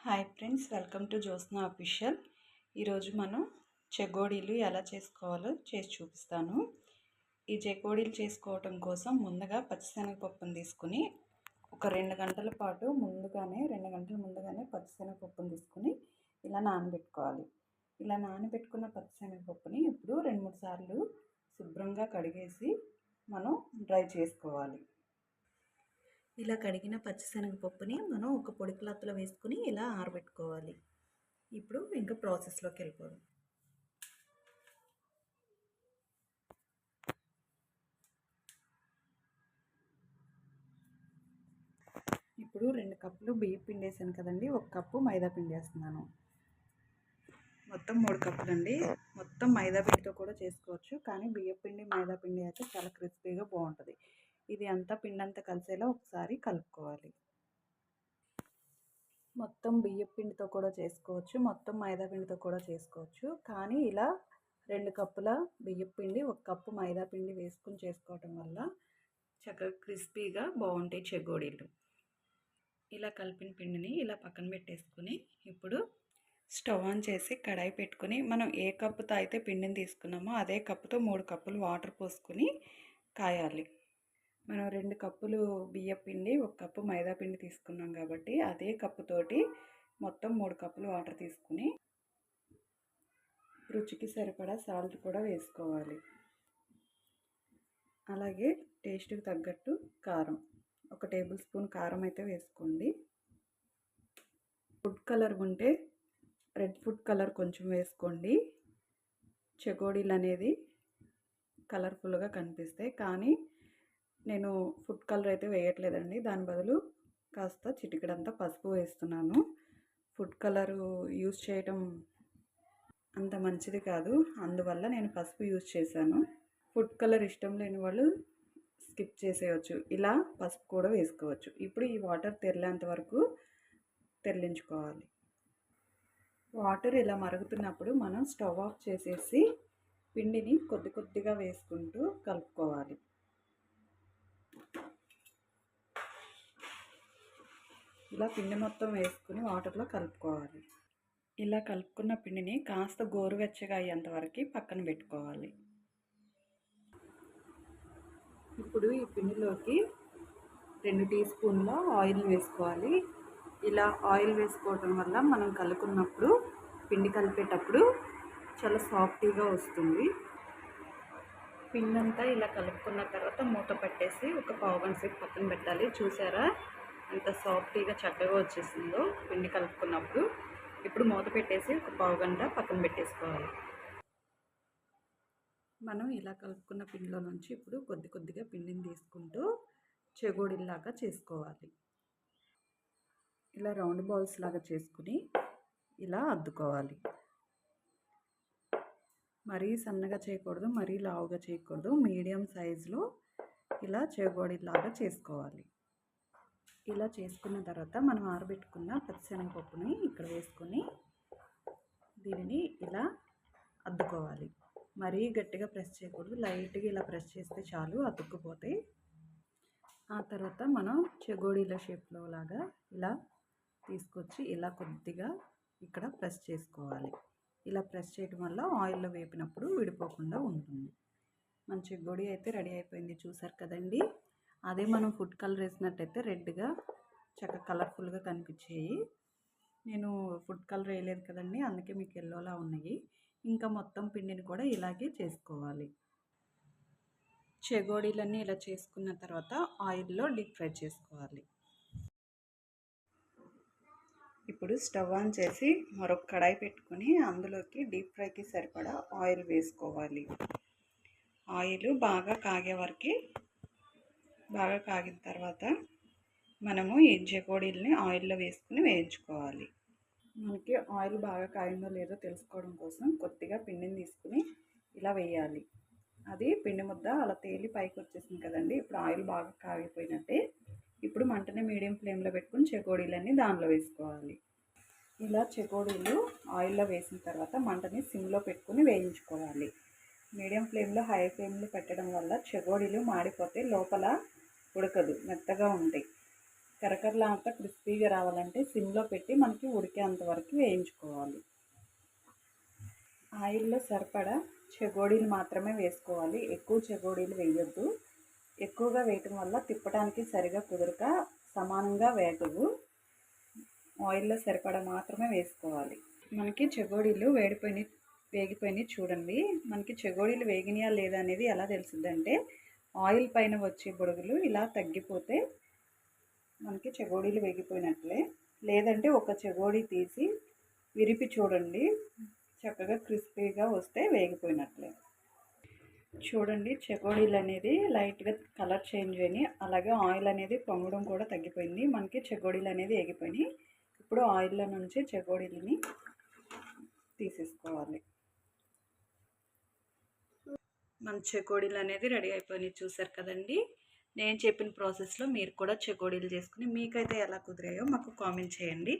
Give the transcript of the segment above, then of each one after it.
Hi friends, welcome to Jyotsna official. ఈరోజు మనం చెగోడీలు ఎలా చేసుకోవాలో చేసి చూపిస్తాను. ఈ చెగోడీలు చేసుకోవటం కోసం ముందుగా పచ్చిశనగపప్పును తీసుకుని ఒక 2 గంటల పాటు రెండు గంటల ముందుగానే పచ్చిశనగపప్పును తీసుకుని ఇలా నానబెట్టుకోవాలి. ఇలా నానబెట్టుకున్న పచ్చిశనగపప్పుని ఇప్పుడు 2-3 సార్లు శుభ్రంగా కడిగేసి మనం డ్రై చేసుకోవాలి. ఇలా కడిగిన పచ్చిశనగపప్పుని మనం ఒక పొడి క్లాత్లో వేసుకుని ఇలా ఆరబెట్టుకోవాలి. ఇప్పుడు ఇంకా ప్రాసెస్లోకి వెళ్ళిపోదాం. ఇప్పుడు 2 కప్పులు బియ్యం పిండి వేసాను కదండి, 1 కప్పు మైదా పిండి వేస్తున్నాను. మొత్తం 3 కప్పులండి. మొత్తం మైదా పిండితో కూడా చేసుకోవచ్చు, కానీ బియ్యం పిండి మైదా పిండి అయితే చాలా క్రిస్పీగా బాగుంటుంది. ఇది అంతా పిండి అంతా కలిసేలా ఒకసారి కలుపుకోవాలి. మొత్తం బియ్యం పిండితో కూడా చేసుకోవచ్చు, మొత్తం మైదా పిండితో కూడా చేసుకోవచ్చు, కానీ ఇలా 2 కప్పుల బియ్యం పిండి 1 కప్పు మైదా పిండి వేసుకుని చేసుకోవటం వల్ల చక్కగా క్రిస్పీగా బాగుంటాయి చెగోడీలు. ఇలా కలిపిన పిండిని ఇలా పక్కన పెట్టేసుకుని ఇప్పుడు స్టవ్ ఆన్ చేసి కడాయి పెట్టుకుని మనం ఏ కప్పుతో అయితే పిండిని తీసుకున్నామో అదే కప్పుతో 3 కప్పులు వాటర్ పోసుకుని కాయాలి. మనం 2 కప్పులు బియ్యం పిండి 1 కప్పు మైదా పిండి తీసుకున్నాం కాబట్టి అదే కప్పుతోటి మొత్తం 3 కప్పులు వాటర్ తీసుకుని రుచికి సరిపడా సాల్ట్ కూడా వేసుకోవాలి. అలాగే టేస్ట్కి తగ్గట్టు కారం, 1 టేబుల్ స్పూన్ కారం అయితే వేసుకోండి. ఫుడ్ కలర్ ఉంటే రెడ్ ఫుడ్ కలర్ కొంచెం వేసుకోండి. చెగోడీలు అనేది కలర్ఫుల్గా కనిపిస్తాయి, కానీ నేను ఫుడ్ కలర్ అయితే వేయట్లేదండి. దాని బదులు కాస్త చిటికెడంతా పసుపు వేస్తున్నాను. ఫుడ్ కలరు యూజ్ చేయటం అంత మంచిది కాదు, అందువల్ల నేను పసుపు యూజ్ చేశాను. ఫుడ్ కలర్ ఇష్టం లేని వాళ్ళు స్కిప్ చేసేయచ్చు, ఇలా పసుపు కూడా వేసుకోవచ్చు. ఇప్పుడు ఈ వాటర్ తెరలేంత వరకు తెరలించుకోవాలి. వాటర్ ఇలా మరుగుతున్నప్పుడు మనం స్టవ్ ఆఫ్ చేసేసి పిండిని కొద్ది కొద్దిగా వేసుకుంటూ కలుపుకోవాలి. ఇలా పిండి మొత్తం వేసుకుని వాటర్లో కలుపుకోవాలి. ఇలా కలుపుకున్న పిండిని కాస్త గోరువెచ్చగా అయ్యేంత వరకు పక్కన పెట్టుకోవాలి. ఇప్పుడు ఈ పిండిలోకి 2 టీ స్పూన్ల ఆయిల్ వేసుకోవాలి. ఇలా ఆయిల్ వేసుకోవటం వల్ల మనం కలుపుకున్నప్పుడు పిండి కలిపేటప్పుడు చాలా సాఫ్టీగా వస్తుంది. పిండి అంతా ఇలా కలుపుకున్న తర్వాత మూత పెట్టేసి ఒక పావు గంట సేపు పక్కన పెట్టాలి. చూసారా ఎంత సాఫ్టీగా చక్కగా వచ్చేసిందో పిండి కలుపుకున్నప్పుడు. ఇప్పుడు మూత పెట్టేసి ఒక పావు గంట పక్కన పెట్టేసుకోవాలి. మనం ఇలా కలుపుకున్న పిండిలో నుంచి ఇప్పుడు కొద్ది కొద్దిగా పిండిని తీసుకుంటూ చెగోడీలాగా చేసుకోవాలి. ఇలా రౌండ్ బాల్స్ లాగా చేసుకుని ఇలా అద్దుకోవాలి. మరీ సన్నగా చేయకూడదు, మరీ లావుగా చేయకూడదు, మీడియం సైజులో ఇలా చెగోడీలాగా చేసుకోవాలి. ఇలా చేసుకున్న తర్వాత మనం ఆరబెట్టుకున్న పచ్చిశనగపప్పుని ఇక్కడ వేసుకొని దీనిని ఇలా అద్దుకోవాలి. మరీ గట్టిగా ప్రెస్ చేయకూడదు, లైట్గా ఇలా ప్రెస్ చేస్తే చాలు, అతుక్కుపోతాయి. ఆ తర్వాత మనం చెగోడీల షేప్లో లాగా ఇలా తీసుకొచ్చి ఇలా కొద్దిగా ఇక్కడ ప్రెస్ చేసుకోవాలి. ఇలా ప్రెస్ చేయడం వల్ల ఆయిల్లో వేపినప్పుడు విడిపోకుండా ఉంటుంది. మన చెగోడీ అయితే రెడీ అయిపోయింది, చూసారు కదండి. అదే మనం ఫుడ్ కలర్ వేసినట్టయితే రెడ్గా చక్కగా కలర్ఫుల్గా కనిపించేవి. నేను ఫుడ్ కలర్ వేయలేదు కదండి, అందుకే మీకు ఎల్లోలా ఉన్నాయి. ఇంకా మొత్తం పిండిని కూడా ఇలాగే చేసుకోవాలి. చెగోడీలన్నీ ఇలా చేసుకున్న తర్వాత ఆయిల్లో డీప్ ఫ్రై చేసుకోవాలి. ఇప్పుడు స్టవ్ ఆన్ చేసి మరొక కడాయి పెట్టుకొని అందులోకి డీప్ ఫ్రైకి సరిపడా ఆయిల్ వేసుకోవాలి. ఆయిల్ బాగా కాగే వరకు, బాగా కాగిన తర్వాత మనము ఈ చెగోడీలని ఆయిల్లో వేసుకుని వేయించుకోవాలి. మనకి ఆయిల్ బాగా కాగిందో లేదో తెలుసుకోవడం కోసం కొద్దిగా పిండిని తీసుకుని ఇలా వేయాలి. అది పిండి ముద్ద అలా తేలి పైకి వచ్చేసింది కదండి. ఇప్పుడు ఆయిల్ బాగా కాగిపోయినట్టే. ఇప్పుడు మంటని మీడియం ఫ్లేమ్లో పెట్టుకుని చెగోడీలన్నీ దానిలో వేసుకోవాలి. ఇలా చెగోడీలు ఆయిల్లో వేసిన తర్వాత మంటని సిమ్లో పెట్టుకుని వేయించుకోవాలి. మీడియం ఫ్లేమ్లో హై ఫ్లేమ్లో పెట్టడం వల్ల చెగోడీలు మాడిపోతే లోపల ఉడకదు, మెత్తగా ఉంటాయి. కరకరలాంతా క్రిస్పీగా రావాలంటే సిమ్లో పెట్టి మనకి ఉడికేంత వరకు వేయించుకోవాలి. ఆయిల్లో సరిపడా చెగోడీలు మాత్రమే వేసుకోవాలి, ఎక్కువ చెగోడీలు వేయొద్దు. ఎక్కువగా వేయటం వల్ల తిప్పడానికి సరిగా కుదరక సమానంగా వేగవు. ఆయిల్లో సరిపడా మాత్రమే వేసుకోవాలి. మనకి చెగోడీలు వేగిపోయినాయి చూడండి. మనకి చెగోడీలు వేగినాయా లేదా అనేది ఎలా తెలుస్తుందంటే ఆయిల్ పైన వచ్చే బుడగలు ఇలా తగ్గిపోతే మనకి చెగోడీలు వేగిపోయినట్లే. లేదంటే ఒక చెగోడీ తీసి విరిపి చూడండి, చక్కగా క్రిస్పీగా వస్తే వేగిపోయినట్లే. చూడండి చెగోడీలు అనేది లైట్గా కలర్ చేంజ్ అయినాయి, అలాగే ఆయిల్ అనేది పొంగడం కూడా తగ్గిపోయింది. మనకి చెగోడీలు అనేది వేగిపోయినాయి. ఇప్పుడు ఆయిల్లో నుంచి చెగోడీలని తీసేసుకోవాలి. మన చెగోడీలు అనేది రెడీ అయిపోయినాయి చూసారు కదండి. నేను చెప్పిన ప్రాసెస్లో మీరు కూడా చెగోడీలు చేసుకుని మీకైతే ఎలా కుదిరాయో మాకు కామెంట్ చేయండి.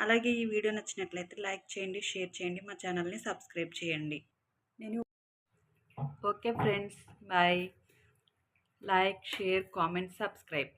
అలాగే ఈ వీడియో నచ్చినట్లయితే లైక్ చేయండి, షేర్ చేయండి, మా ఛానల్ని సబ్స్క్రైబ్ చేయండి. Okay friends, bye. Like, share, comment, subscribe.